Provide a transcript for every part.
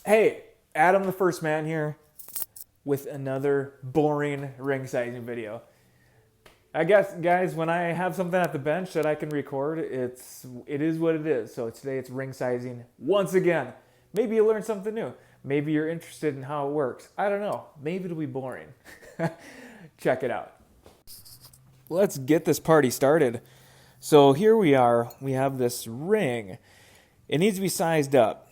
Hey, Adam the First Man here with another boring ring sizing video. I guess, guys, when I have something at the bench that I can record, it is what it is. So today it's ring sizing once again. Maybe you learned something new. Maybe you're interested in how it works. I don't know. Maybe it'll be boring. Check it out. Let's get this party started. So here we are. We have this ring. It needs to be sized up.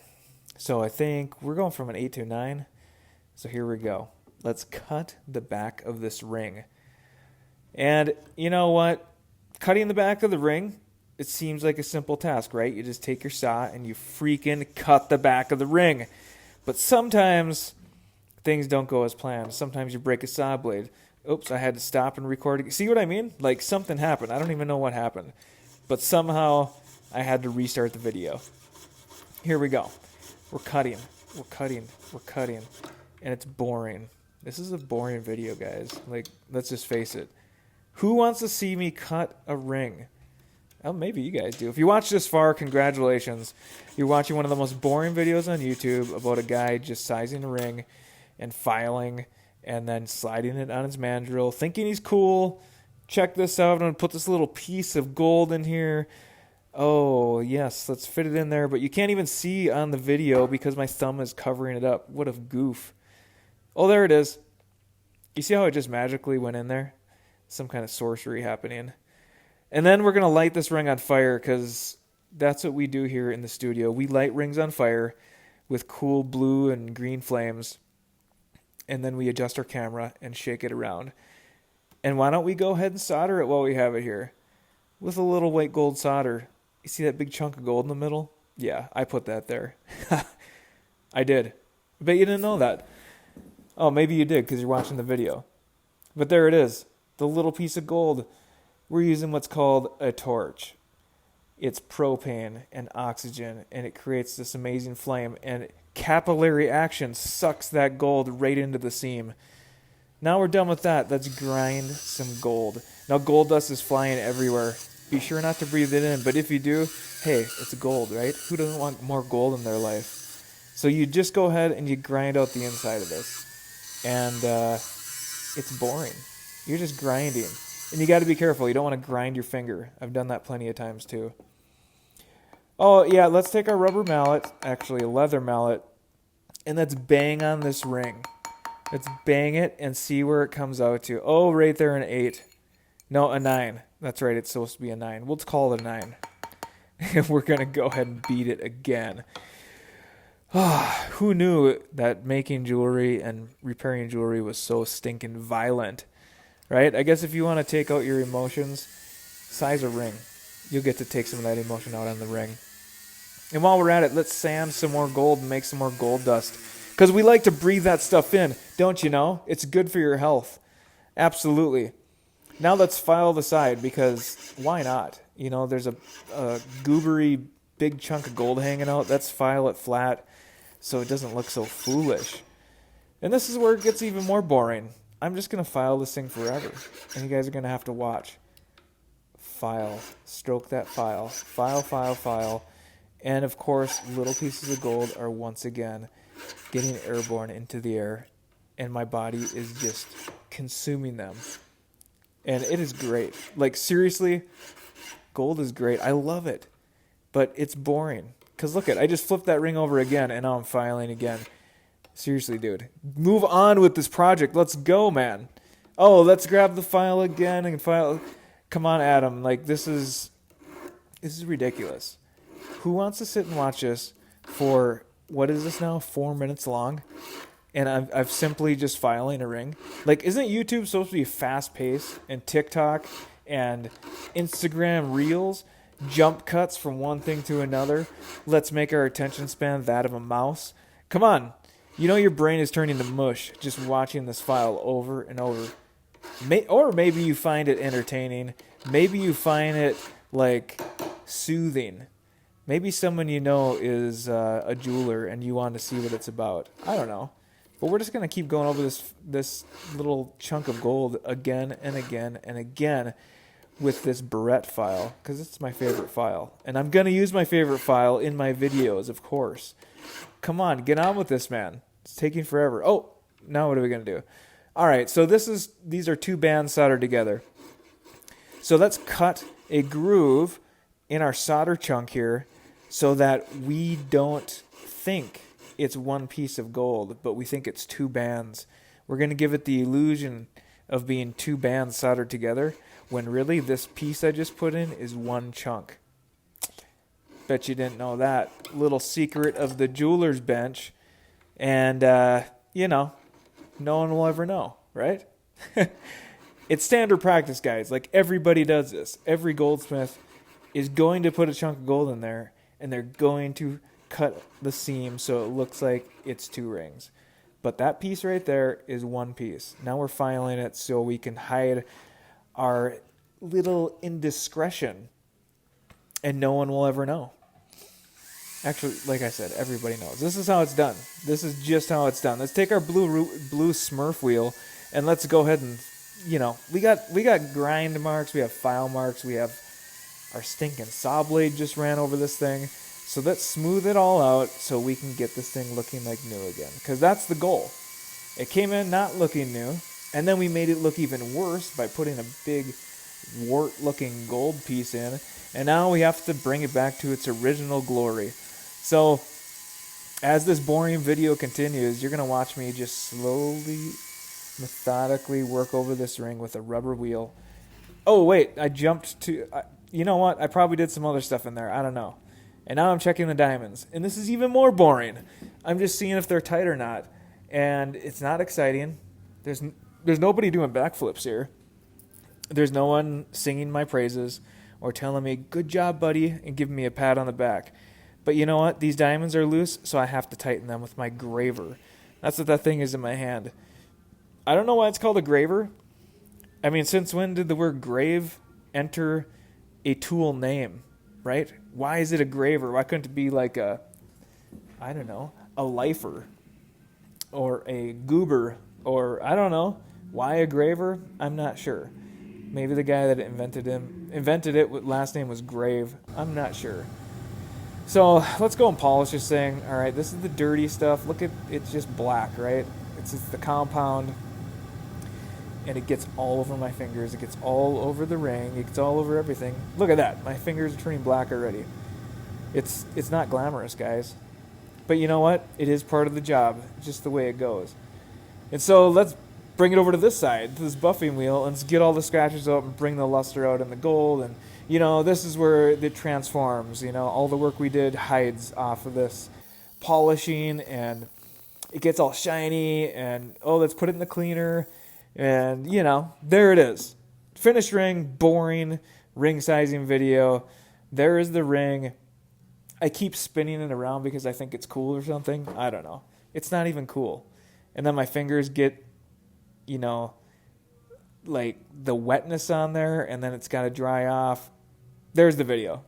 So I think we're going from an 8 to a 9. So here we go. Let's cut the back of this ring. And you know what? Cutting the back of the ring, it seems like a simple task, right? You just take your saw and you freaking cut the back of the ring. But sometimes things don't go as planned. Sometimes you break a saw blade. Oops, I had to stop and record. See what I mean? Like something happened. I don't even know what happened. But somehow I had to restart the video. Here we go. We're cutting, and it's boring. This is a boring video, guys. Like, let's just face it. Who wants to see me cut a ring? Oh, maybe you guys do. If you watched this far, congratulations. You're watching one of the most boring videos on YouTube about a guy just sizing a ring and filing and then sliding it on his mandrel, thinking he's cool. Check this out. I'm going to put this little piece of gold in here. Oh, yes, let's fit it in there, but you can't even see on the video because my thumb is covering it up. What a goof. Oh, there it is. You see how it just magically went in there? Some kind of sorcery happening. And then we're going to light this ring on fire because that's what we do here in the studio. We light rings on fire with cool blue and green flames, and then we adjust our camera and shake it around. And why don't we go ahead and solder it while we have it here with a little white gold solder. You see that big chunk of gold in the middle? Yeah, I put that there. I did. I bet you didn't know that. Oh, maybe you did because you're watching the video. But there it is. The little piece of gold. We're using what's called a torch. It's propane and oxygen, and it creates this amazing flame. And capillary action sucks that gold right into the seam. Now we're done with that. Let's grind some gold. Now gold dust is flying everywhere. Be sure not to breathe it in, but if you do, hey, it's gold, right? Who doesn't want more gold in their life? So you just go ahead and you grind out the inside of this. And it's boring. You're just grinding. And you got to be careful. You don't want to grind your finger. I've done that plenty of times too. Oh, yeah, let's take our rubber mallet, actually a leather mallet, and let's bang on this ring. Let's bang it and see where it comes out to. Oh, right there, an 8. No, a 9. That's right, it's supposed to be a 9. We'll call it a 9. And we're going to go ahead and beat it again. Who knew that making jewelry and repairing jewelry was so stinking violent, right? I guess if you want to take out your emotions, size a ring. You'll get to take some of that emotion out on the ring. And while we're at it, let's sand some more gold and make some more gold dust. Because we like to breathe that stuff in, don't you know? It's good for your health. Absolutely. Now let's file the side because why not? You know, there's a goobery big chunk of gold hanging out. Let's file it flat so it doesn't look so foolish. And this is where it gets even more boring. I'm just going to file this thing forever. And you guys are going to have to watch. File. Stroke that file. File, file, file. And of course, little pieces of gold are once again getting airborne into the air. And my body is just consuming them. And it is great. Like, seriously, gold is great. I love it. But it's boring. Because look I just flipped that ring over again, and now I'm filing again. Seriously, dude. Move on with this project. Let's go, man. Oh, let's grab the file again and file. Come on, Adam. Like, this is ridiculous. Who wants to sit and watch this for, what is this now, 4 minutes long? And I've simply just filing a ring. Like, isn't YouTube supposed to be fast paced? And TikTok and Instagram Reels, jump cuts from one thing to another. Let's make our attention span that of a mouse. Come on. You know your brain is turning to mush just watching this file over and over. Or maybe you find it entertaining. Maybe you find it, like, soothing. Maybe someone you know is a jeweler and you want to see what it's about. I don't know. But we're just going to keep going over this little chunk of gold again and again and again with this barrette file because it's my favorite file. And I'm going to use my favorite file in my videos, of course. Come on, get on with this, man. It's taking forever. Oh, now what are we going to do? All right, so these are 2 bands soldered together. So let's cut a groove in our solder chunk here so that we don't think it's one piece of gold, but we think it's 2 bands. We're going to give it the illusion of being 2 bands soldered together when really this piece I just put in is 1 chunk. Bet you didn't know that. Little secret of the jeweler's bench. And, no one will ever know, right? It's standard practice, guys. Like, everybody does this. Every goldsmith is going to put a chunk of gold in there, and they're going to cut the seam so it looks like it's 2 rings. But that piece right there is 1 piece. Now we're filing it so we can hide our little indiscretion, and no one will ever know. Actually, like I said, everybody knows. This is how it's done. This is just how it's done. Let's take our blue Smurf wheel, and let's go ahead and, we got grind marks, we have file marks, we have our stinking saw blade just ran over this thing. So let's smooth it all out so we can get this thing looking like new again. Because that's the goal. It came in not looking new, and then we made it look even worse by putting a big wart-looking gold piece in, and now we have to bring it back to its original glory. So, as this boring video continues, you're going to watch me just slowly, methodically work over this ring with a rubber wheel. Oh, wait, I jumped to... you know what? I probably did some other stuff in there. I don't know. And now I'm checking the diamonds. And this is even more boring. I'm just seeing if they're tight or not. And it's not exciting. There's nobody doing backflips here. There's no one singing my praises or telling me, good job, buddy, and giving me a pat on the back. But you know what? These diamonds are loose, so I have to tighten them with my graver. That's what that thing is in my hand. I don't know why it's called a graver. I mean, since when did the word grave enter a tool name, right? Why is it a graver? Why couldn't it be like a lifer or a goober or I don't know. Why a graver? I'm not sure. Maybe the guy that invented it, last name was Grave. I'm not sure. So let's go and polish this thing. All right, this is the dirty stuff. Look at it's just black, right? It's the compound, and it gets all over my fingers. It gets all over the ring. It gets all over everything. Look at that. My fingers are turning black already. It's not glamorous, guys. But you know what? It is part of the job. It's just the way it goes. And so let's bring it over to this side, to this buffing wheel, and let's get all the scratches out and bring the luster out in the gold. And, this is where it transforms. All the work we did hides off of this polishing, and it gets all shiny, and, let's put it in the cleaner. And, there it is. Finished ring, boring ring sizing video. There is the ring. I keep spinning it around because I think it's cool or something. I don't know. It's not even cool. And then my fingers get, like the wetness on there, and then it's got to dry off. There's the video.